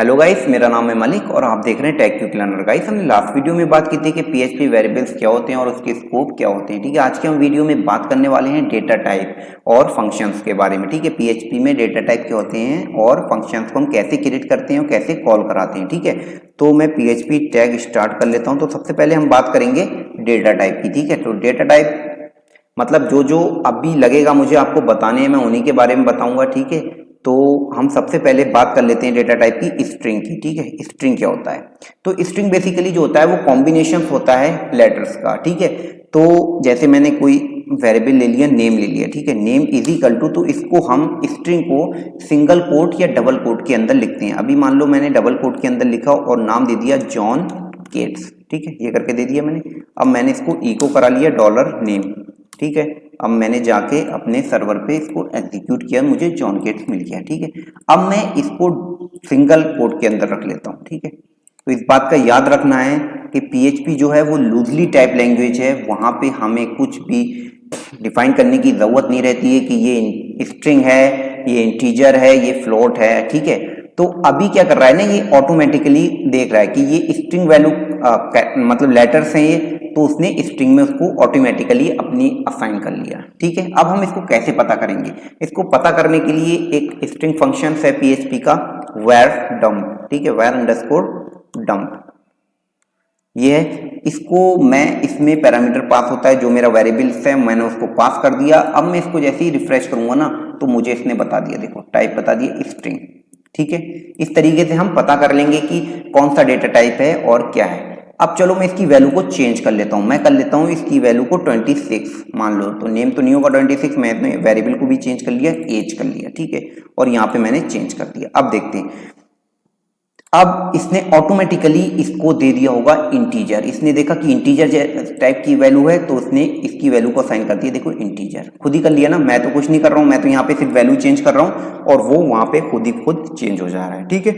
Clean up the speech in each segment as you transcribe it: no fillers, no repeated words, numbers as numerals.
Hello guys, मेरा नाम है मलिक और आप देख रहे हैं टेक क्विक लर्नर। गाइस, हमने लास्ट वीडियो में बात की थी कि पीएचपी वेरिएबल्स क्या होते हैं और उसके स्कोप क्या होते हैं। ठीक है, आज के हम वीडियो में बात करने वाले हैं डेटा टाइप और फंक्शंस के बारे में। ठीक है, पीएचपी में डेटा टाइप क्या होते हैं और फंक्शंस को हम कैसे क्रिएट करते हैं और कैसे कॉल कराते हैं। ठीक है, तो मैं पीएचपी टैग स्टार्ट कर लेता हूँ। तो सबसे पहले हम बात करेंगे डेटा टाइप की। ठीक है, तो डेटा टाइप मतलब जो जो अभी लगेगा मुझे आपको बताने हैं, मैं उन्हीं के बारे में बताऊंगा। ठीक है, तो हम सबसे पहले बात कर लेते हैं डेटा टाइप की स्ट्रिंग की। ठीक है, स्ट्रिंग क्या होता है? तो स्ट्रिंग बेसिकली जो होता है वो कॉम्बिनेशन होता है लेटर्स का। ठीक है, तो जैसे मैंने कोई वेरिएबल ले लिया, नेम ले लिया। ठीक है, नेम इज इक्वल टू, तो इसको हम स्ट्रिंग को सिंगल कोट या डबल कोट के अंदर लिखते हैं। अभी मान लो मैंने डबल कोट के अंदर लिखा और नाम दे दिया जॉन केट्स। ठीक है, ये करके दे दिया मैंने। अब मैंने इसको इको करा लिया डॉलर नेम। ठीक है, अब मैंने जाके अपने सर्वर पे इसको एग्जीक्यूट किया, मुझे जॉन केट्स मिल गया। ठीक है, अब मैं इसको सिंगल कोट के अंदर रख लेता हूँ। ठीक है, तो इस बात का याद रखना है कि पीएचपी जो है वो लूजली टाइप लैंग्वेज है। वहां पे हमें कुछ भी डिफाइन करने की जरूरत नहीं रहती है कि ये स्ट्रिंग है, ये इंटीजर है, ये फ्लोट है। ठीक है, तो अभी क्या कर रहा है ना, ये ऑटोमेटिकली देख रहा है कि ये स्ट्रिंग वैल्यू मतलब लेटर्स हैं ये, तो उसने स्ट्रिंग में उसको ऑटोमेटिकली अपनी असाइन कर लिया। ठीक है, अब हम इसको कैसे पता करेंगे? इसको पता करने के लिए एक स्ट्रिंग फंक्शन है पीएचपी का, वेर डंप। ठीक है, वेर अंडरस्कोर डंप ये है। इसको मैं इसमें पैरामीटर पास होता है जो मेरा वेरिएबल्स है, मैंने उसको पास कर दिया। अब मैं इसको जैसे ही रिफ्रेश करूंगा ना, तो मुझे इसने बता दिया, देखो टाइप बता दिया स्ट्रिंग। ठीक है, इस तरीके से हम पता कर लेंगे कि कौन सा डेटा टाइप है और क्या है। अब चलो मैं इसकी वैल्यू को चेंज कर लेता हूं। मैं कर लेता हूं इसकी वैल्यू को 26 मान लो, तो नेम तो नहीं होगा 26, मैंने वेरिएबल को भी चेंज कर लिया, एज कर लिया। ठीक है, और यहाँ पे मैंने चेंज कर दिया। अब देखते हैं, अब इसने ऑटोमेटिकली इसको दे दिया होगा इंटीजर। इसने देखा कि इंटीजर टाइप की वैल्यू है, तो उसने इसकी वैल्यू को असाइन कर दिया। देखो इंटीजर खुद ही कर लिया ना, मैं तो कुछ नहीं कर रहा हूं, मैं तो यहाँ पे सिर्फ वैल्यू चेंज कर रहा हूं और वो वहां पे खुद ही खुद चेंज हो जा रहा है। ठीक है,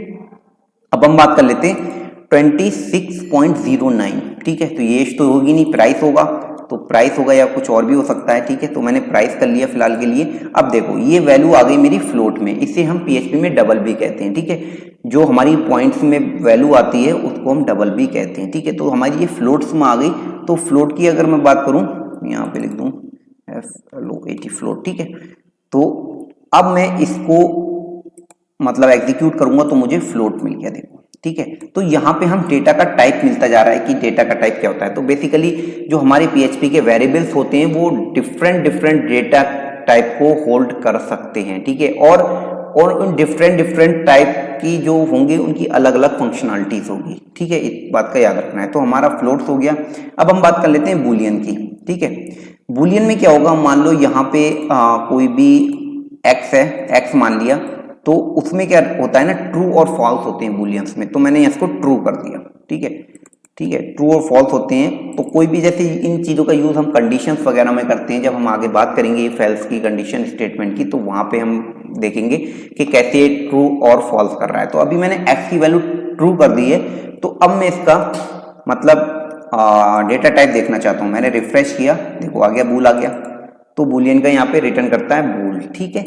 अब हम बात कर लेते हैं 26.09। ठीक है, तो ये तो होगी नहीं, प्राइस होगा, तो प्राइस होगा या कुछ और भी हो सकता है। ठीक है, तो मैंने प्राइस कर लिया फिलहाल के लिए। अब देखो ये वैल्यू आ गई मेरी फ्लोट में, इसे हम पीएचपी में डबल भी कहते हैं। ठीक है, जो हमारी पॉइंट्स में वैल्यू आती है उसको हम डबल भी कहते हैं। ठीक है, तो हमारी ये फ्लोट्स में आ गई। तो फ्लोट की अगर मैं बात करूं, यहाँ पे लिख दूं FLOAT फ्लोट। ठीक है, तो अब मैं इसको मतलब एग्जीक्यूट करूंगा तो मुझे फ्लोट मिल गया, देखो। ठीक है, तो यहाँ पे हम डेटा का टाइप मिलता जा रहा है कि डेटा का टाइप क्या होता है। तो बेसिकली जो हमारे पीएचपी के वेरिएबल्स होते हैं वो डिफरेंट डेटा टाइप को होल्ड कर सकते हैं। ठीक है, और उन डिफरेंट टाइप की जो होंगी उनकी अलग अलग फंक्शनलिटीज होगी। ठीक है, इस बात का याद रखना है। तो हमारा फ्लोट्स हो गया। अब हम बात कर लेते हैं बूलियन की। ठीक है, बूलियन में क्या होगा, मान लो यहाँ पे कोई भी एक्स है, एक्स मान लिया, तो उसमें क्या होता है ना, ट्रू और फॉल्स होते हैं बूलियंस में। तो मैंने इसको ट्रू कर दिया। ठीक है, ठीक है, ट्रू और फॉल्स होते हैं। तो कोई भी जैसे इन चीज़ों का यूज़ हम कंडीशंस वगैरह में करते हैं, जब हम आगे बात करेंगे इफ एल्स की कंडीशन स्टेटमेंट की, तो वहां पे हम देखेंगे कि कैसे ट्रू और फॉल्स कर रहा है। तो अभी मैंने एक्स की वैल्यू ट्रू कर दी है, तो अब मैं इसका मतलब डेटा टाइप देखना चाहता हूँ। मैंने रिफ्रेश किया, देखो आ गया, बूल आ गया। तो बूलियन का यहाँ पे रिटर्न करता है बूल। ठीक है,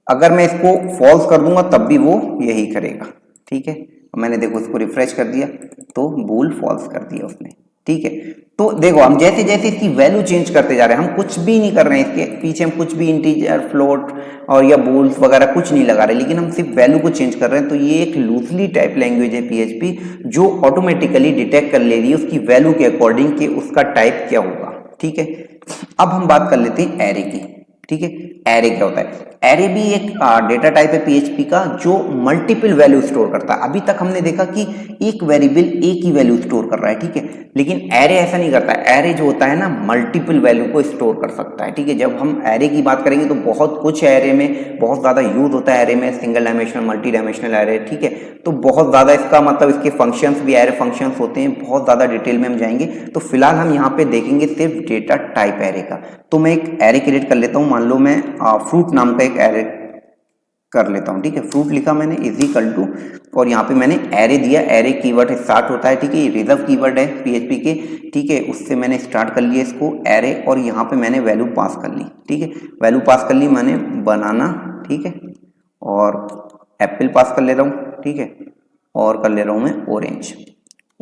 अगर मैं इसको फॉल्स कर दूंगा तब भी वो यही करेगा। ठीक है, मैंने देखो इसको रिफ्रेश कर दिया तो बूल फॉल्स कर दिया उसने। ठीक है, तो देखो हम जैसे जैसे इसकी वैल्यू चेंज करते जा रहे हैं, हम कुछ भी नहीं कर रहे हैं इसके पीछे, हम कुछ भी इंटीजर फ्लोट और या बूल्स वगैरह कुछ नहीं लगा रहे, लेकिन हम सिर्फ वैल्यू को चेंज कर रहे हैं। तो ये एक लूजली टाइप लैंग्वेज है पीएचपी, जो ऑटोमेटिकली डिटेक्ट कर ले रही है उसकी वैल्यू के अकॉर्डिंग कि उसका टाइप क्या होगा। ठीक है, अब हम बात कर लेते हैं एरे की। ठीक है, एरे क्या होता है? एरे भी एक डेटा टाइप है पीएचपी का जो मल्टीपल वैल्यू स्टोर करता है। अभी तक हमने देखा कि एक वेरिएबल एक ही वैल्यू स्टोर कर रहा है। ठीक है, लेकिन एरे ऐसा नहीं करता है। एरे जो होता है ना, मल्टीपल वैल्यू को स्टोर कर सकता है। ठीक है, जब हम एरे की बात करेंगे तो बहुत कुछ है एरे में, बहुत ज्यादा यूज होता है एरे में, single dimensional, multi dimensional array. ठीक है, तो बहुत ज्यादा इसका मतलब इसके फंक्शंस भी एरे फंक्शंस होते हैं, बहुत ज्यादा डिटेल में हम जाएंगे। तो फिलहाल हम यहाँ पे देखेंगे सिर्फ डेटा टाइप एरे का। तो मैं एक एरे क्रिएट कर लेता हूँ। मान लो मैं फ्रूट नाम का एक एरे कर लेता हूँ। ठीक है, फ्रूट लिखा मैंने इज इक्वल टू, और यहाँ पे मैंने एरे दिया। एरे कीवर्ड स्टार्ट होता है। ठीक है, ये रिजर्व कीवर्ड है पीएचपी के। ठीक है, उससे मैंने स्टार्ट कर लिया इसको एरे, और यहाँ पे मैंने वैल्यू पास कर ली। ठीक है, वैल्यू पास कर ली मैंने बनाना। ठीक है, और एप्पल पास कर ले रहा हूँ। ठीक है, और कर ले रहा हूं मैं ऑरेंज,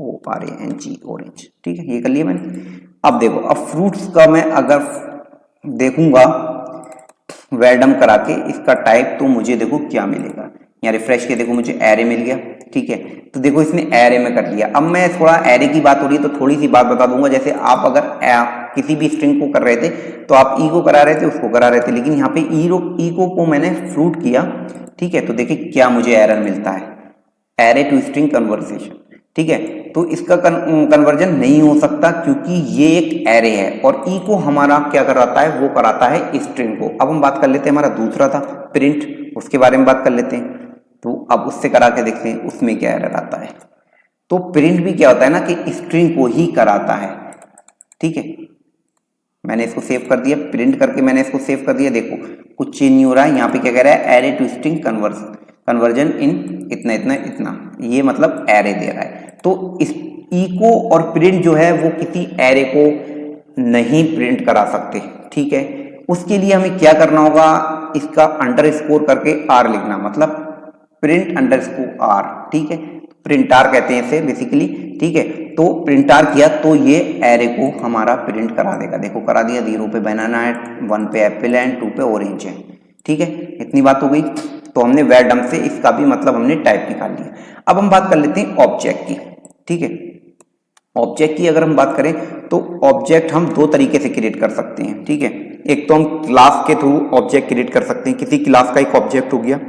ORANG ऑरेंज, ठीक है, ये कर लिया मैंने। अब देखो, अब फ्रूट्स का मैं अगर देखूंगा वेलडम करा के इसका टाइप, तो मुझे देखो क्या मिलेगा। यहाँ रिफ्रेश के देखो मुझे एरे मिल गया, ठीक है। तो देखो इसने एरे में कर लिया। अब मैं थोड़ा एरे की बात हो रही है तो थोड़ी सी बात बता दूंगा। जैसे आप अगर किसी भी स्ट्रिंग को कर रहे थे तो आप ई को करा रहे थे, उसको करा रहे थे, लेकिन यहाँ पे ई को मैंने फ्रूट किया, ठीक है। तो देखिए क्या मुझे एरर मिलता है, एरे टू स्ट्रिंग कन्वर्सेशन, ठीक है। तो इसका कन्वर्जन नहीं हो सकता क्योंकि ये एक एरे है और ई को हमारा क्या कराता है, वो कराता है स्ट्रिंग को। अब हम बात कर लेते हैं, हमारा दूसरा था प्रिंट, उसके बारे में बात कर लेते हैं। तो अब उससे करा के देखते हैं उसमें क्या एरर आता है। तो प्रिंट भी क्या होता है ना कि स्ट्रिंग को ही कराता है, ठीक है। मैंने इसको सेव कर दिया, प्रिंट करके मैंने इसको सेव कर दिया। देखो कुछ चेंज नहीं हो रहा है। यहाँ पे क्या कह रहा है, एरे टू स्ट्रिंग कन्वर्जन इन इतना इतना इतना, ये मतलब एरे दे रहा है। तो इस इको और प्रिंट जो है वो किसी एरे को नहीं प्रिंट करा सकते, ठीक है। उसके लिए हमें क्या करना होगा, इसका अंडरस्कोर करके आर लिखना, मतलब प्रिंट अंडरस्कोर आर, ठीक है। प्रिंटार कहते हैं इसे बेसिकली, ठीक है। तो प्रिंटार किया तो ये एरे को हमारा प्रिंट करा देगा। देखो करा दिया, 0 पे बनाना है, 1 पे एप्पल है, 2 पे ऑरेंज है, ठीक है। इतनी बात हो गई। तो हमने वेलडम से इसका भी मतलब हमने टाइप निकाल लिया। अब हम बात कर लेते हैं ऑब्जेक्ट की, ठीक है। ऑब्जेक्ट की अगर हम बात करें तो ऑब्जेक्ट हम दो तरीके से क्रिएट कर सकते हैं, ठीक है। एक तो हम क्लास के थ्रू ऑब्जेक्ट क्रिएट कर सकते हैं, किसी क्लास का एक ऑब्जेक्ट हो गया।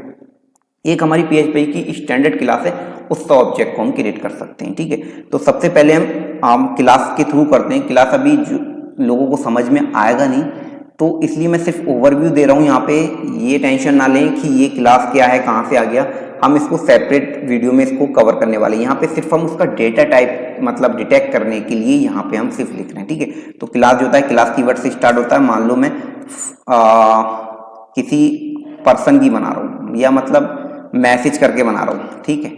एक हमारी PHP की स्टैंडर्ड क्लास है, उसका ऑब्जेक्ट को हम क्रिएट कर सकते हैं, ठीक है। तो सबसे पहले हम क्लास के थ्रू करते हैं। क्लास अभी लोगों को समझ में आएगा नहीं, तो इसलिए मैं सिर्फ ओवरव्यू दे रहा हूँ यहाँ पे। ये टेंशन ना लें कि ये क्लास क्या है, कहाँ से आ गया, हम इसको सेपरेट वीडियो में इसको कवर करने वाले हैं। यहाँ पे सिर्फ हम उसका डेटा टाइप मतलब डिटेक्ट करने के लिए यहाँ पे हम सिर्फ लिख रहे हैं, ठीक है। तो क्लास जो होता है, क्लास कीवर्ड से स्टार्ट होता है। मान लो मैं किसी पर्सन की बना रहा हूँ, या मतलब मैसेज करके बना रहा हूँ, ठीक है।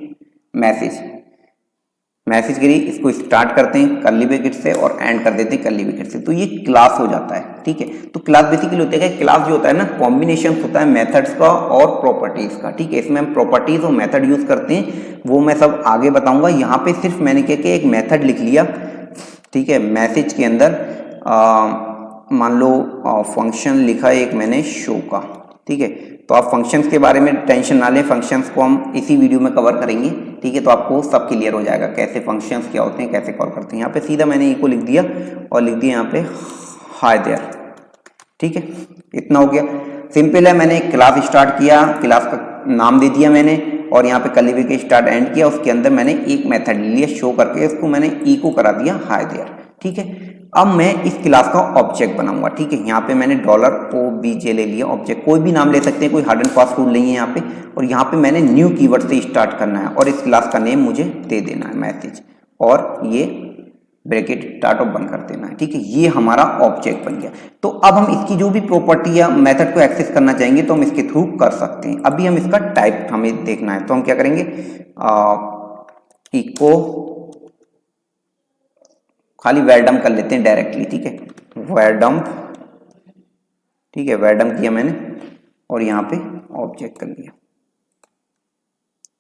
मैसेज के लिए इसको स्टार्ट करते हैं कर्ली ब्रैकेट से और एंड कर देते हैं कर्ली ब्रैकेट से, तो ये क्लास हो जाता है, ठीक है। तो क्लास बेसिकली होता है, क्लास जो होता है ना, कॉम्बिनेशन होता है मेथड्स का और प्रॉपर्टीज का, ठीक है। इसमें हम प्रॉपर्टीज और मेथड यूज करते हैं, वो मैं सब आगे बताऊंगा। यहाँ पे सिर्फ मैंने क्या किया, एक मेथड लिख लिया, ठीक है। मैसेज के अंदर मान लो फंक्शन लिखा एक मैंने शो का, ठीक है। तो आप फंक्शंस के बारे में टेंशन ना लें, फंक्शंस को हम इसी वीडियो में कवर करेंगे, ठीक है। तो आपको सब क्लियर हो जाएगा कैसे फंक्शंस क्या होते हैं, कैसे कॉल करते हैं। यहाँ पे सीधा मैंने इको लिख दिया और लिख दिया यहाँ पे हाय देयर, ठीक है। इतना हो गया, सिंपल है। मैंने एक क्लास स्टार्ट किया, क्लास का नाम दे दिया मैंने, और यहाँ पे कर्ली ब्रैकेट स्टार्ट एंड किया। उसके अंदर मैंने एक मेथड लिया शो करके, उसको मैंने इको करा दिया हाय देयर, ठीक है। अब मैं इस क्लास का ऑब्जेक्ट बनाऊंगा, ठीक है। यहाँ पे मैंने $OBJ ले लिया ऑब्जेक्ट, कोई भी नाम ले सकते हैं, कोई हार्ड एंड फास्ट रूल नहीं है यहाँ पे। और यहाँ पे मैंने न्यू कीवर्ड से स्टार्ट करना है और इस क्लास का नेम मुझे दे देना है मैसेज, और ये ब्रैकेट स्टार्ट और बंद कर देना है, ठीक है। ये हमारा ऑब्जेक्ट बन गया। तो अब हम इसकी जो भी प्रॉपर्टी या मेथड को एक्सेस करना चाहेंगे तो हम इसके थ्रू कर सकते हैं। अभी हम इसका टाइप हमें देखना है, तो हम क्या करेंगे, इको खाली वेलडम कर लेते हैं डायरेक्टली, ठीक है। वेलडम, ठीक है, वेलडम किया मैंने और यहाँ पे ऑब्जेक्ट कर लिया,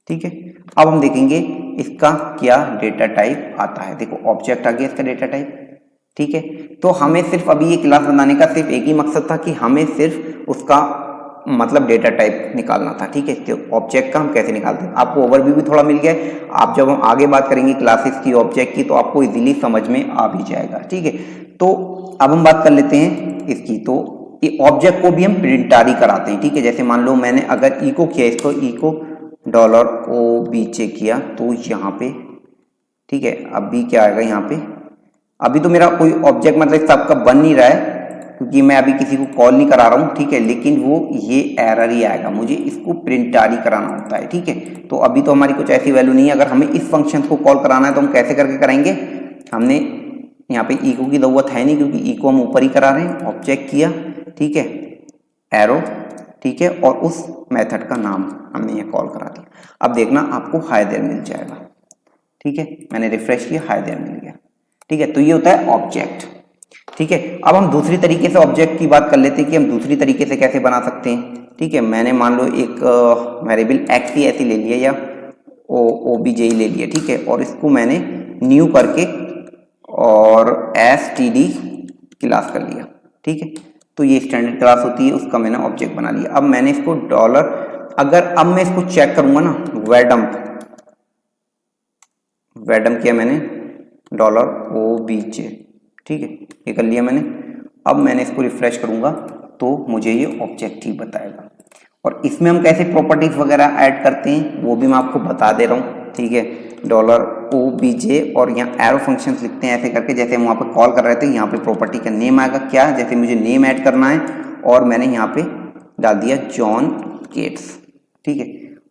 ठीक है। अब हम देखेंगे इसका क्या डेटा टाइप आता है। देखो ऑब्जेक्ट आ गया इसका डेटा टाइप, ठीक है। तो हमें सिर्फ अभी ये क्लास बनाने का सिर्फ एक ही मकसद था कि हमें सिर्फ उसका मतलब डेटा टाइप निकालना था, ठीक है। तो ऑब्जेक्ट का हम कैसे निकालते हैं, आपको ओवरव्यू भी थोड़ा मिल गया है। आप जब हम आगे बात करेंगे क्लासेस की, ऑब्जेक्ट की, तो आपको इजीली समझ में आ भी जाएगा, ठीक है। तो अब हम बात कर लेते हैं इसकी। तो ये ऑब्जेक्ट को भी हम प्रिंटारी कराते हैं, ठीक है। जैसे मान लो मैंने अगर इको किया, इसको इको $OBJ किया, तो यहाँ पे, ठीक है। अभी क्या आएगा यहाँ पे, अभी तो मेरा कोई ऑब्जेक्ट मतलब सबका बन नहीं रहा है क्योंकि मैं अभी किसी को कॉल नहीं करा रहा हूँ, ठीक है। लेकिन वो ये एरर ही आएगा, मुझे इसको प्रिंटारी कराना होता है, ठीक है। तो अभी तो हमारी कुछ ऐसी वैल्यू नहीं है। अगर हमें इस फंक्शन को कॉल कराना है तो हम कैसे करके कराएंगे, हमने यहाँ पे इको की जरूरत है नहीं क्योंकि इको हम ऊपर ही करा रहे हैं। ऑब्जेक्ट किया, ठीक है, एरो, ठीक है, और उस मेथड का नाम हमने ये कॉल करा दिया। अब देखना आपको हाय देयर मिल जाएगा, ठीक है। मैंने रिफ्रेश किया, हाय देयर मिल गया, ठीक है। तो ये होता है ऑब्जेक्ट, ठीक है। अब हम दूसरी तरीके से ऑब्जेक्ट की बात कर लेते हैं कि हम दूसरी तरीके से कैसे बना सकते हैं, ठीक है। मैंने मान लो एक वेरिएबल एक्स ही ऐसी ले लिया, या OBJ ले लिया, ठीक है, और इसको मैंने न्यू करके और STD क्लास कर लिया, ठीक है। तो ये स्टैंडर्ड क्लास होती है, उसका मैंने ऑब्जेक्ट बना लिया। अब मैंने इसको डॉलर, अगर अब मैं इसको चेक करूंगा ना, वेडम किया मैंने $OBJ, ठीक है, ये कर लिया मैंने। अब मैंने इसको रिफ्रेश करूंगा तो मुझे ये ऑब्जेक्ट ही बताएगा। और इसमें हम कैसे प्रॉपर्टीज वगैरह ऐड करते हैं वो भी मैं आपको बता दे रहा हूँ, ठीक है। $OBJ और यहाँ एरो फंक्शंस लिखते हैं ऐसे करके, जैसे हम वहाँ पे कॉल कर रहे थे, यहाँ पे प्रॉपर्टी का नेम आएगा क्या, जैसे मुझे नेम ऐड करना है और मैंने यहाँ पे डाल दिया जॉन गेट्स, ठीक है।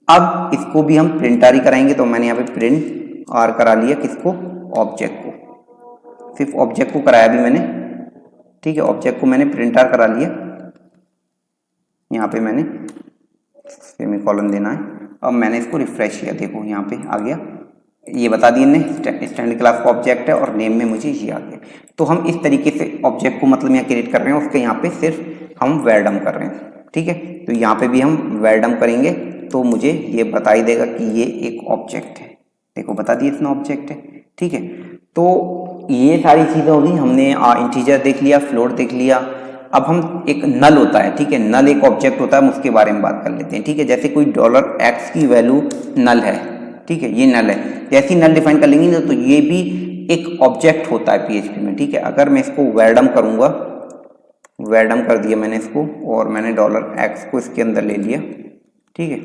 अब इसको भी हम प्रिंट आर ही कराएंगे, तो मैंने यहाँ पे प्रिंट आर करा लिया, किसको, ऑब्जेक्ट को, सिर्फ ऑब्जेक्ट को कराया भी मैंने, ठीक है, ऑब्जेक्ट को मैंने प्रिंट आर करा लिया। यहाँ पे मैंने सेमीकोलन देना है। अब मैंने इसको रिफ्रेश किया, देखो यहाँ पे आ गया, ये बता दिया ने स्टैंडर्ड क्लास का ऑब्जेक्ट है और नेम में मुझे ये आ गया। तो हम इस तरीके से ऑब्जेक्ट को मतलब यहाँ क्रिएट कर रहे हैं, उसके यहाँ पे सिर्फ हम वेरडम कर रहे हैं, ठीक है। तो यहाँ पे भी हम वेरडम करेंगे तो मुझे ये बता ही देगा कि ये एक ऑब्जेक्ट है, देखो बता दिए इतना ऑब्जेक्ट है, ठीक है। तो ये सारी चीज़ें होगी, हमने इंटीजर देख लिया, फ्लोट देख लिया। अब हम एक नल होता है, ठीक है, नल एक ऑब्जेक्ट होता है, हम उसके बारे में बात कर लेते हैं, ठीक है। जैसे कोई $X की वैल्यू नल है, ठीक है, ये नल है, जैसी नल डिफाइन कर लेंगे तो ये भी एक ऑब्जेक्ट होता है PHP में, ठीक है। अगर मैं इसको वेरडम करूंगा, वेरडम कर दिया मैंने इसको और मैंने $X को इसके अंदर ले लिया, ठीक है,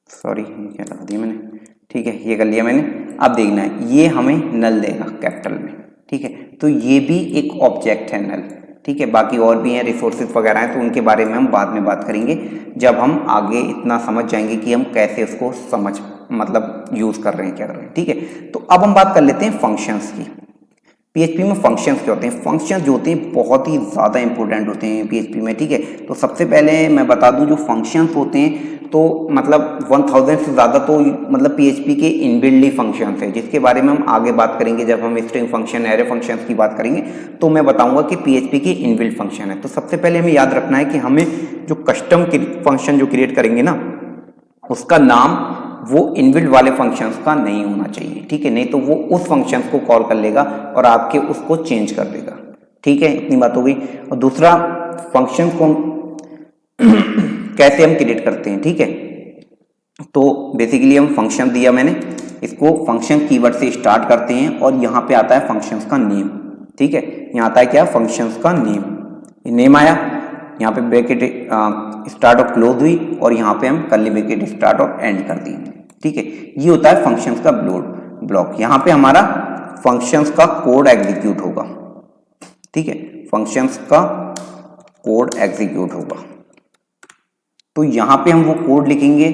सॉरी क्या लगा दिया मैंने, ठीक है, ये कर लिया मैंने। अब देखना है ये हमें नल देगा कैपिटल में, ठीक है। तो ये भी एक ऑब्जेक्ट है नल, ठीक है। बाकी और भी हैं रिसोर्सेज वगैरह हैं, तो उनके बारे में हम बाद में बात करेंगे जब हम आगे इतना समझ जाएंगे कि हम कैसे उसको समझ मतलब यूज कर रहे हैं, क्या कर रहे हैं, ठीक है। तो अब हम बात कर लेते हैं फंक्शंस की। PHP में फंक्शंस क्या होते हैं, फंक्शंस जो होते हैं बहुत ही ज़्यादा इंपॉर्टेंट होते हैं PHP में, ठीक है। तो सबसे पहले मैं बता दूं जो फंक्शंस होते हैं तो मतलब 1000 से ज़्यादा तो मतलब PHP के इनबिल्डली फंक्शंस है, जिसके बारे में हम आगे बात करेंगे जब हम स्ट्रिंग फंक्शन, एरे फंक्शंस की बात करेंगे तो मैं बताऊंगा कि PHP के इनबिल्ट फंक्शन है। तो सबसे पहले हमें याद रखना है कि हमें जो कस्टम फंक्शन जो क्रिएट करेंगे ना, उसका नाम वो इनबिल्ट वाले फंक्शंस का नहीं होना चाहिए, ठीक है, नहीं तो वो उस फंक्शंस को कॉल कर लेगा और आपके उसको चेंज कर देगा, ठीक है। इतनी बात हो गई। और दूसरा, फंक्शंस को कैसे हम क्रिएट करते हैं, ठीक है। तो बेसिकली हम फंक्शन दिया मैंने, इसको फंक्शन कीवर्ड से स्टार्ट करते हैं और यहाँ पे आता है फंक्शंस का नेम, ठीक है। यहाँ आता है क्या, फंक्शंस का नेम, नेम आया, यहाँ पे ब्रैकेट स्टार्ट और क्लोज हुई और यहाँ पे हम कर्ली ब्रैकेट स्टार्ट और एंड कर दिए, ठीक है। ये होता है फंक्शंस का ब्लॉक। यहाँ पे हमारा फंक्शंस का कोड एग्जीक्यूट होगा, ठीक है, फंक्शंस का कोड एग्जीक्यूट होगा। तो यहाँ पे हम वो कोड लिखेंगे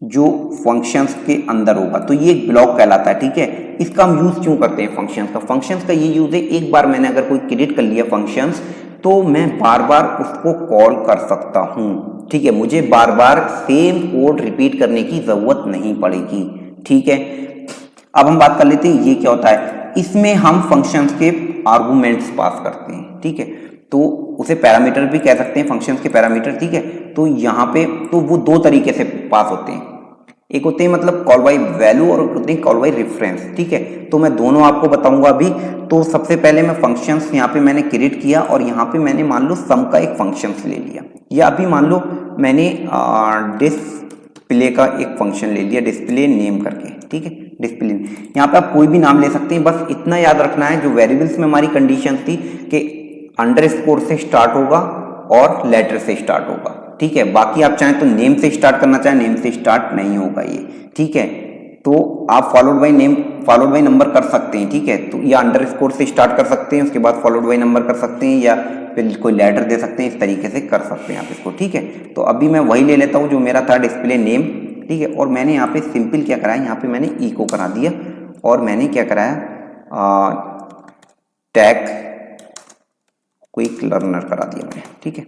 जो फंक्शंस के अंदर होगा, तो ये ब्लॉक कहलाता है, ठीक है। इसका हम यूज क्यों करते हैं फंक्शंस का, फंक्शंस का ये यूज है, एक बार मैंने अगर कोई क्रिएट कर लिया फंक्शंस तो मैं बार बार उसको कॉल कर सकता हूं, ठीक है, मुझे बार बार सेम कोड रिपीट करने की जरूरत नहीं पड़ेगी, ठीक है। अब हम बात कर लेते हैं ये क्या होता है, इसमें हम फंक्शंस के आर्गुमेंट्स पास करते हैं, ठीक है। तो उसे पैरामीटर भी कह सकते हैं, फंक्शंस के पैरामीटर, ठीक है। तो यहाँ पे तो वो दो तरीके से पास होते हैं, एक होते हैं मतलब कॉल बाय वैल्यू और होते हैं कॉल बाय रेफरेंस, ठीक है। तो मैं दोनों आपको बताऊंगा अभी। तो सबसे पहले मैं फंक्शंस यहाँ पे मैंने क्रिएट किया और यहाँ पे मैंने मान लो सम का एक फंक्शंस ले लिया, या अभी मान लो मैंने डिस्प्ले का एक फंक्शन ले लिया, डिस्प्ले नेम करके, ठीक है, डिस्प्ले। यहाँ पे आप कोई भी नाम ले सकते हैं, बस इतना याद रखना है जो वेरिएबल्स में हमारी कंडीशन थी कि अंडरस्कोर से स्टार्ट होगा और लेटर से स्टार्ट होगा, ठीक है। बाकी आप चाहें तो नेम से स्टार्ट करना चाहें, नेम से स्टार्ट नहीं होगा ये, ठीक है। तो आप followed by name, followed by number कर सकते हैं, ठीक है। तो या अंडरस्कोर से स्टार्ट कर सकते हैं, उसके बाद फॉलोड बाय नंबर कर सकते हैं, या फिर कोई लेटर दे सकते हैं, इस तरीके से कर सकते हैं आप इसको, ठीक है। तो अभी मैं वही ले लेता हूँ जो मेरा था डिस्प्ले नेम, ठीक है। और मैंने यहाँ पे सिंपल क्या कराया, यहाँ पे मैंने इको करा दिया और मैंने क्या कराया, टैग क्विक लर्नर करा दिया मैंने, ठीक है,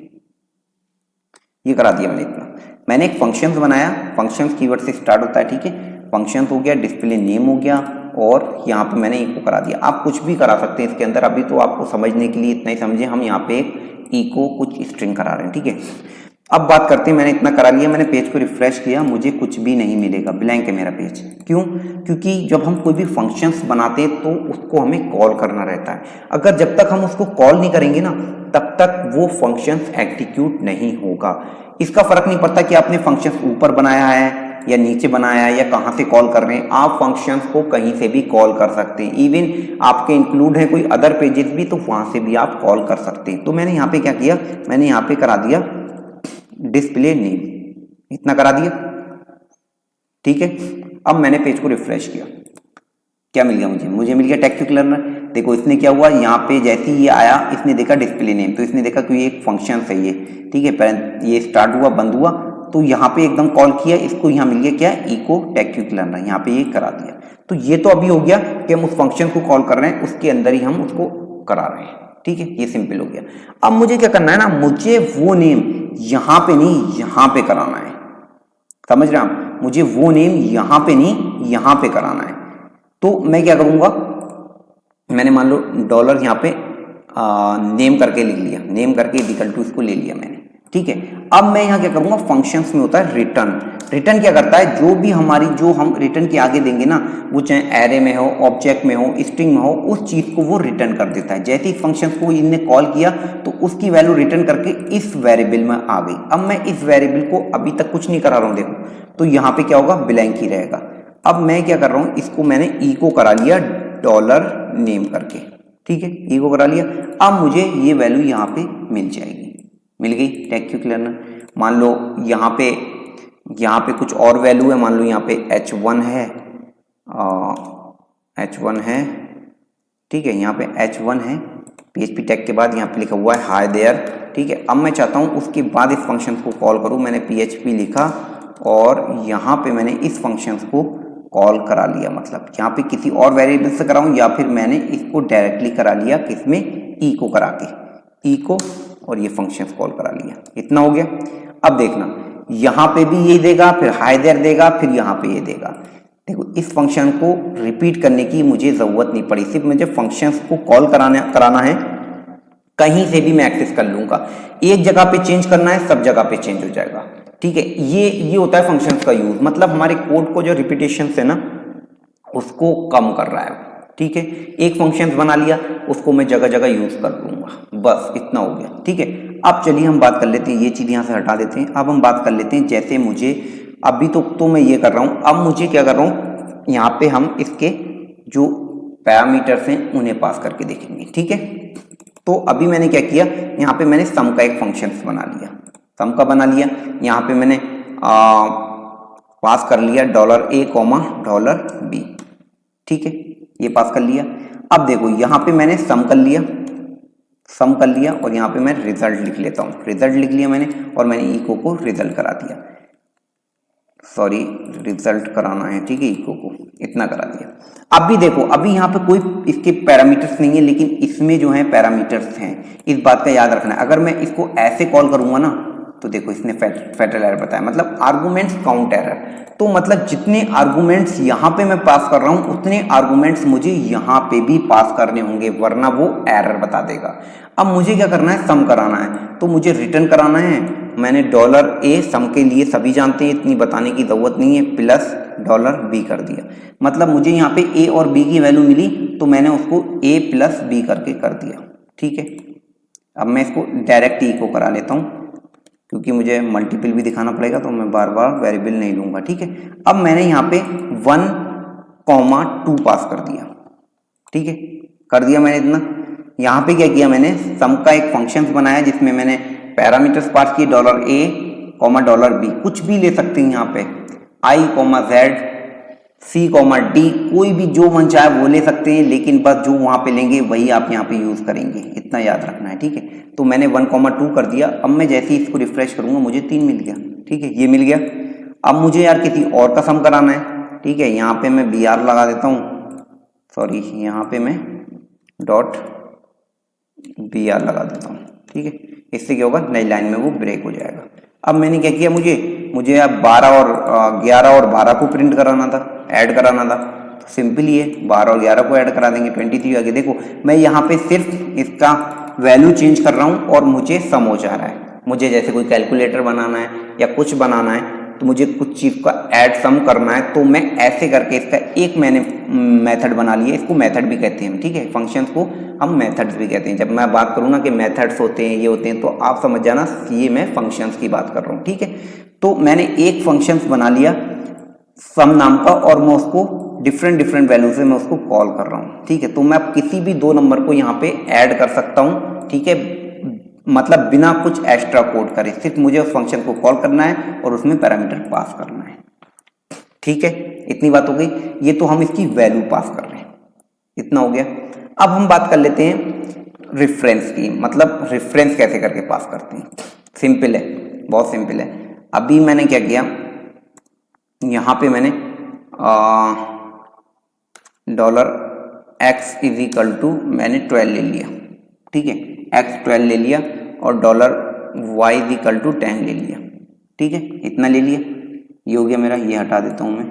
ये करा दिया मैंने इतना। मैंने एक फंक्शंस बनाया, फंक्शंस कीवर्ड से स्टार्ट होता है, ठीक है। फंक्शंस हो गया, डिस्प्ले नेम हो गया और यहाँ पे मैंने इको करा दिया। आप कुछ भी करा सकते हैं इसके अंदर, अभी तो आपको समझने के लिए इतना ही समझे, हम यहाँ पे एक इको कुछ स्ट्रिंग करा रहे हैं, ठीक है। अब बात करते हैं, मैंने इतना करा लिया, मैंने पेज को रिफ्रेश किया, मुझे कुछ भी नहीं मिलेगा, ब्लैंक है मेरा पेज। क्यों? क्योंकि जब हम कोई भी फंक्शंस बनाते हैं तो उसको हमें कॉल करना रहता है। अगर जब तक हम उसको कॉल नहीं करेंगे ना, तब तक वो फंक्शंस एग्जीक्यूट नहीं होगा। इसका फर्क नहीं पड़ता कि आपने फंक्शंस ऊपर बनाया है या नीचे बनाया है या कहाँ से कॉल कर रहे हैं, आप फंक्शंस को कहीं से भी कॉल कर सकते हैं। इवन आपके इंक्लूड है कोई अदर पेजेस भी, तो वहाँ से भी आप कॉल कर सकते हैं। तो मैंने यहाँ पे क्या किया, मैंने यहाँ पे करा दिया डिस्प्ले नेम, इतना करा दिया, ठीक है। अब मैंने पेज को रिफ्रेश किया, क्या मिल गया मुझे मिल गया टेक्स्ट लर्नर। देखो इसने क्या हुआ, यहाँ पे जैसे ही ये आया, इसने देखा डिस्प्ले नेम, तो इसने देखा कि ये एक फंक्शन है ये, ठीक है। ये स्टार्ट हुआ, बंद हुआ, तो यहाँ पे एकदम कॉल किया, इसको यहाँ मिल गया क्या, इको टेक्स्ट लर्नर, यहाँ पे ये करा दिया। तो ये तो अभी हो गया कि हम उस फंक्शन को कॉल कर रहे हैं, उसके अंदर ही हम उसको करा रहे हैं, ठीक है। ये सिंपल हो गया। अब मुझे क्या करना है ना, मुझे वो नेम यहां पे नहीं यहाँ पे कराना है, समझ रहे हैं आप, मुझे वो नेम यहां पे नहीं यहाँ पे कराना है। तो मैं क्या करूंगा, मैंने मान लो डॉलर यहाँ पे नेम करके लिख लिया, नेम करके इक्वल टू इसको ले लिया मैंने, ठीक है। अब मैं यहाँ क्या करूंगा, फंक्शंस में होता है रिटर्न। रिटर्न क्या करता है, जो भी हमारी, जो हम रिटर्न के आगे देंगे ना, वो चाहे एरे में हो, ऑब्जेक्ट में हो, स्ट्रिंग में हो, उस चीज को वो रिटर्न कर देता है। जैसे इस फंक्शंस को इनने कॉल किया तो उसकी वैल्यू रिटर्न करके इस वेरिएबल में आ गई। अब मैं इस वेरिएबल को अभी तक कुछ नहीं करा रहा हूँ, देखो, तो यहाँ पे क्या होगा, ब्लैंक ही रहेगा। अब मैं क्या कर रहा हूँ, इसको मैंने इको करा लिया डॉलर नेम करके, ठीक है, इको करा लिया। अब मुझे ये वैल्यू यहाँ पे मिल जाएगी, मिल गई टेक्स्ट लर्नर। मान लो यहाँ पे कुछ और वैल्यू है, मान लो यहाँ पे h1 है, h1 है, ठीक है, यहाँ पे h1 है, PHP टैग के बाद यहाँ पे लिखा हुआ है हाय देयर, ठीक है। अब मैं चाहता हूँ उसके बाद इस फंक्शन को कॉल करूँ, मैंने PHP लिखा और यहाँ पे मैंने इस फंक्शन को कॉल करा लिया, मतलब यहाँ पे किसी और वेरिएबल से कराऊँ या फिर मैंने इसको डायरेक्टली करा लिया, किसमें, इको करा के, इको, और ये फंक्शन कॉल करा लिया, इतना हो गया। अब देखना यहाँ पे भी ये देगा, फिर हाय देयर देगा, फिर यहाँ पे ये देगा। देखो इस फंक्शन को रिपीट करने की मुझे जरूरत नहीं पड़ी, सिर्फ मुझे फंक्शंस को कॉल कराना है, कहीं से भी मैं एक्सेस कर लूंगा। एक जगह पे चेंज करना है, सब जगह पे चेंज हो जाएगा, ठीक है। ये होता है फंक्शंस का यूज, मतलब हमारे कोड को जो रिपीटेशन है ना, उसको कम कर रहा है, ठीक है। एक फंक्शन बना लिया, उसको मैं जगह जगह यूज कर लूंगा, बस इतना हो गया, ठीक है। अब चलिए हम बात कर लेते हैं, ये चीज यहाँ से हटा देते हैं। अब हम बात कर लेते हैं, जैसे मुझे अभी तो मैं ये कर रहा हूँ, अब मुझे क्या कर रहा हूँ, यहाँ पे हम इसके जो पैरामीटर्स हैं उन्हें पास करके देखेंगे, ठीक है। तो अभी मैंने क्या किया, यहाँ पे मैंने सम का एक फंक्शन बना लिया, सम का बना लिया, यहाँ पे मैंने पास कर लिया $a, $b, ठीक है, ये पास कर लिया। अब देखो यहाँ पे मैंने सम कर लिया और यहाँ पे मैं रिजल्ट लिख लेता हूँ, रिजल्ट लिख लिया मैंने, और मैंने इको को रिजल्ट करा दिया, सॉरी रिजल्ट कराना है, ठीक है, इको को इतना करा दिया। अब भी देखो, अभी यहाँ पे कोई इसके पैरामीटर्स नहीं है, लेकिन इसमें जो है पैरामीटर्स हैं, इस बात का याद रखना है। अगर मैं इसको ऐसे कॉल करूंगा ना, तो देखो इसने फैटल एरर बताया, मतलब आर्गुमेंट्स काउंट एरर। तो मतलब जितने आर्गुमेंट्स यहाँ पे मैं पास कर रहा हूँ, उतने आर्गुमेंट्स मुझे यहाँ पे भी पास करने होंगे, वरना वो एरर बता देगा। अब मुझे क्या करना है, सम कराना है, तो मुझे रिटर्न कराना है। मैंने $a सम के लिए सभी जानते हैं, इतनी बताने की जरूरत नहीं है, प्लस $b कर दिया। मतलब मुझे यहाँ पे a और b की वैल्यू मिली, तो मैंने उसको a प्लस b करके कर दिया, ठीक है। अब मैं इसको डायरेक्ट इको करा लेता हूँ, क्योंकि मुझे मल्टीपल भी दिखाना पड़ेगा, तो मैं बार बार वेरिएबल नहीं लूंगा, ठीक है। अब मैंने यहाँ पे 1, 2 पास कर दिया, ठीक है, कर दिया मैंने इतना। यहाँ पे क्या किया मैंने, सम का एक फंक्शन बनाया जिसमें मैंने पैरामीटर्स पास किए, $a, $b, कुछ भी ले सकते हैं यहाँ पे, I, Z, C, D, कोई भी जो मन चाहे वो ले सकते हैं, लेकिन बस जो वहां पे लेंगे वही आप यहाँ पे यूज करेंगे, इतना याद रखना है, ठीक है। तो मैंने 1, 2 कर दिया। अब मैं जैसे ही इसको रिफ्रेश करूंगा, मुझे 3 मिल गया, ठीक है, ये मिल गया। अब मुझे यार किसी और का सम कराना है, ठीक है, यहाँ पे मैं BR लगा देता हूँ, सॉरी यहाँ पे मैं .BR लगा देता हूँ, ठीक है। इससे क्या होगा, नई लाइन में वो ब्रेक हो जाएगा। अब मैंने क्या किया, मुझे अब 12 और 11 और 12 को प्रिंट कराना था, ऐड कराना था, तो सिंपली है 12 और 11 को ऐड करा देंगे, 23 आगे। देखो मैं यहाँ पे सिर्फ इसका वैल्यू चेंज कर रहा हूँ और मुझे सम हो जा रहा है, मुझे जैसे कोई कैलकुलेटर बनाना है या कुछ बनाना है, तो मुझे कुछ चीज़ का ऐड सम करना है, तो मैं ऐसे करके इसका एक मैंने मेथड बना लिया। इसको मेथड भी कहते हैं, ठीक है, फंक्शंस को हम मेथड्स भी कहते हैं। जब मैं बात करूँ ना कि मेथड्स होते हैं, ये होते हैं, तो आप समझ जाना ये मैं फंक्शंस की बात कर रहा हूँ, ठीक है। तो मैंने एक फंक्शंस बना लिया सम नाम का, और मैं उसको डिफरेंट वैल्यू से मैं उसको कॉल कर रहा हूँ, ठीक है। तो मैं किसी भी दो नंबर को यहाँ पे ऐड कर सकता हूँ, ठीक है, मतलब बिना कुछ एक्स्ट्रा कोड करे, सिर्फ मुझे उस फंक्शन को कॉल करना है और उसमें पैरामीटर पास करना है, ठीक है। इतनी बात हो गई। ये तो हम इसकी वैल्यू पास कर रहे हैं, इतना हो गया। अब हम बात कर लेते हैं रेफरेंस की, मतलब रेफरेंस कैसे करके पास करते हैं। सिंपल है, बहुत सिंपल है। अभी मैंने क्या किया, यहाँ पे मैंने $x = मैंने 12 ले लिया, ठीक है, x 12 ले लिया, और $y = 10 ले लिया, ठीक है, इतना ले लिया। ये हो गया मेरा, ये हटा देता हूं मैं,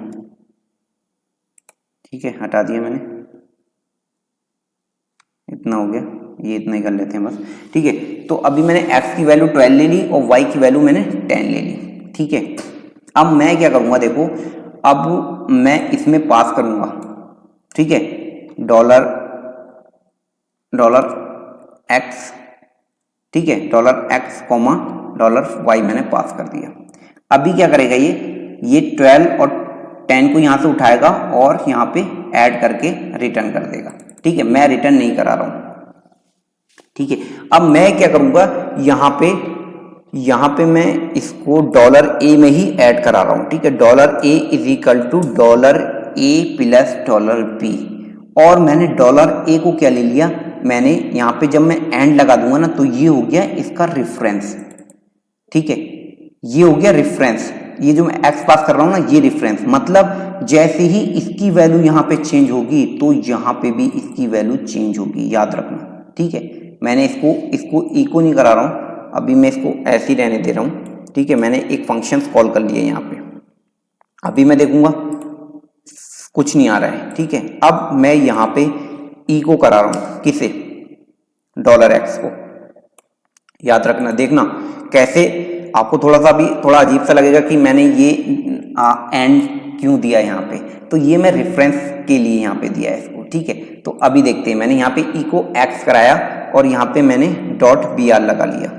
ठीक है, हटा दिया मैंने, इतना हो गया, ये इतना ही कर लेते हैं बस, ठीक है। तो अभी मैंने x की वैल्यू 12 ले ली और y की वैल्यू मैंने 10 ले ली, ठीक है। अब मैं क्या करूंगा, देखो, अब मैं इसमें पास करूंगा, ठीक है, $x, ठीक है, $x, $y मैंने पास कर दिया। अभी क्या करेगा ये 12 और 10 को यहां से उठाएगा और यहां पे ऐड करके रिटर्न कर देगा, ठीक है। मैं रिटर्न नहीं करा रहा हूं, ठीक है। अब मैं क्या करूंगा, यहां पे मैं इसको $a में ही ऐड करा रहा हूं, ठीक है, $a = $a + $b, और मैंने $a को क्या ले लिया, मैंने यहां पे जब मैं एंड लगा दूंगा ना, तो ये हो गया इसका रेफरेंस, ठीक है, ये हो गया रेफरेंस। ये जो मैं x पास कर रहा हूं ना, ये रेफरेंस, मतलब जैसे ही इसकी वैल्यू यहां पे चेंज होगी तो यहां पे भी इसकी वैल्यू चेंज होगी, याद रखना, ठीक है। मैंने इसको इको नहीं करा रहा हूं, अभी मैं इसको ऐसे ही रहने दे रहा हूं, ठीक है। मैंने एक फंक्शन कॉल कर लिया यहाँ पे, अभी मैं देखूंगा कुछ नहीं आ रहा है, ठीक है। अब मैं यहाँ पे इको करा रहा हूं, किसे, $x को, याद रखना। देखना कैसे आपको थोड़ा अजीब सा लगेगा कि मैंने ये एंड क्यों दिया यहाँ पे, तो ये मैं रेफरेंस के लिए यहाँ पे दिया है इसको, ठीक है। तो अभी देखते हैं, मैंने यहाँ पे इको x कराया और यहाँ पे मैंने .br लगा लिया,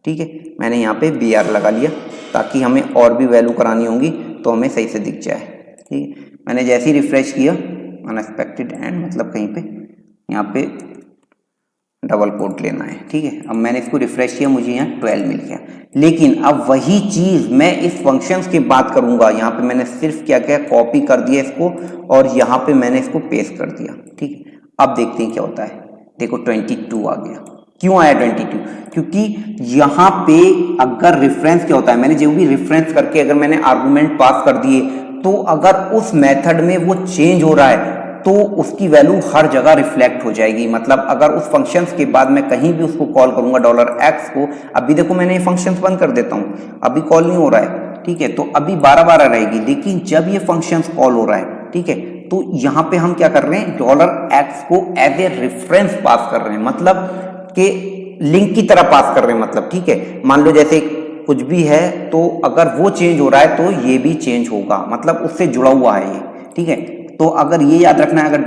ठीक है, मैंने यहाँ पे br लगा लिया ताकि हमें और भी वैल्यू करानी होंगी तो हमें सही से दिख जाए, ठीक है। मैंने जैसे ही रिफ्रेश किया, अनएक्सपेक्टेड एंड, मतलब कहीं पे यहाँ पे डबल कोट लेना है, ठीक है। अब मैंने इसको रिफ्रेश किया, मुझे यहाँ 12 मिल गया। लेकिन अब वही चीज मैं इस फंक्शंस की बात करूंगा, यहाँ पे मैंने सिर्फ क्या किया, कॉपी कर दिया इसको और यहाँ पे मैंने इसको पेस्ट कर दिया, ठीक है। अब देखते हैं क्या होता है। देखो 22 आ गया। क्यों आया 22? क्योंकि यहाँ पे अगर रेफरेंस क्या होता है, मैंने जो भी रेफरेंस करके अगर मैंने आर्गुमेंट पास कर दिए, तो अगर उस मेथड में वो चेंज हो रहा है तो उसकी वैल्यू हर जगह रिफ्लेक्ट हो जाएगी। मतलब अगर उस फंक्शंस के बाद मैं कहीं भी उसको कॉल करूंगा $x को, अभी देखो मैंने ये फंक्शंस बंद कर देता हूं, अभी कॉल नहीं हो रहा है, ठीक है, तो अभी 12 रहेगी। लेकिन जब ये फंक्शंस कॉल हो रहा है, ठीक है, तो यहां पे हम क्या कर रहे हैं, $x को एज ए रेफरेंस पास कर रहे हैं, मतलब कि लिंक की तरह पास कर रहे हैं, मतलब, ठीक है। मान लो जैसे कुछ भी है तो अगर वो चेंज हो रहा है तो ये भी चेंज होगा, मतलब उससे जुड़ा हुआ है ये, ठीक है। तो अगर ये याद रखना है, अगर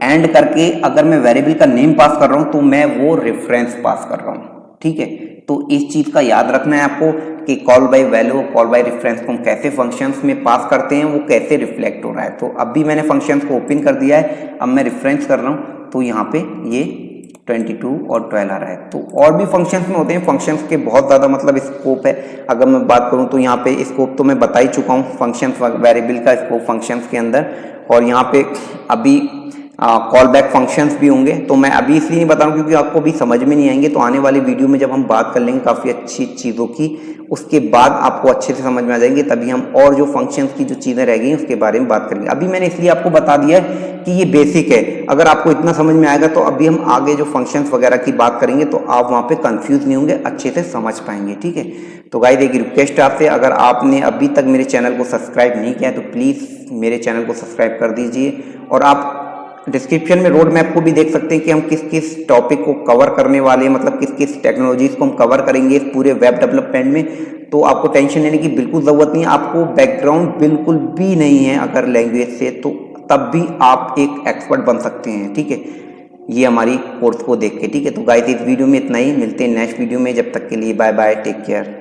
एंड करके अगर मैं वेरिएबल का नेम पास कर रहा हूं तो मैं वो रेफरेंस पास कर रहा हूं, ठीक है। तो इस चीज का याद रखना है आपको कि call by value, call by reference को हम कैसे फंक्शंस में पास करते हैं, वो कैसे रिफ्लेक्ट हो रहा है। तो अभी मैंने फंक्शंस को ओपन कर दिया है, अब मैं रेफरेंस कर रहा हूं तो यहाँ पे ये 22 और 12 आ रहा है। तो और भी फंक्शंस में होते हैं, फंक्शंस के बहुत ज़्यादा मतलब स्कोप है। अगर मैं बात करूं तो यहाँ पे स्कोप तो मैं बता ही चुका हूँ, फंक्शंस वेरिएबल का स्कोप फंक्शंस के अंदर, और यहाँ पे अभी कॉल बैक फंक्शंस भी होंगे। तो मैं अभी इसलिए नहीं बता रहा हूँ क्योंकि आपको भी समझ में नहीं आएंगे, तो आने वाली वीडियो में जब हम बात कर लेंगे काफ़ी अच्छी चीज़ों की, उसके बाद आपको अच्छे से समझ में आ जाएंगे, तभी हम और जो फंक्शंस की जो चीज़ें रह गई उसके बारे में बात करेंगे। अभी मैंने इसलिए आपको बता दिया है कि ये बेसिक है, अगर आपको इतना समझ में आएगा तो अभी हम आगे जो फंक्शंस वगैरह की बात करेंगे तो आप वहाँ पे कंफ्यूज नहीं होंगे, अच्छे से समझ पाएंगे, ठीक है। तो गाइस एक रिक्वेस्ट आपसे, अगर आपने अभी तक मेरे चैनल को सब्सक्राइब नहीं किया तो प्लीज़ मेरे चैनल को सब्सक्राइब कर दीजिए, और आप डिस्क्रिप्शन में रोड मैप को भी देख सकते हैं कि हम किस किस टॉपिक को कवर करने वाले हैं, मतलब किस किस टेक्नोलॉजीज को हम कवर करेंगे इस पूरे वेब डेवलपमेंट में। तो आपको टेंशन लेने की बिल्कुल ज़रूरत नहीं है, आपको बैकग्राउंड बिल्कुल भी नहीं है अगर लैंग्वेज से, तो तब भी आप एक एक्सपर्ट बन सकते हैं, ठीक है, ये हमारी कोर्स को देख के, ठीक है। तो गाइस इस वीडियो में इतना ही, मिलते हैं नेक्स्ट वीडियो में, जब तक के लिए बाय बाय, टेक केयर।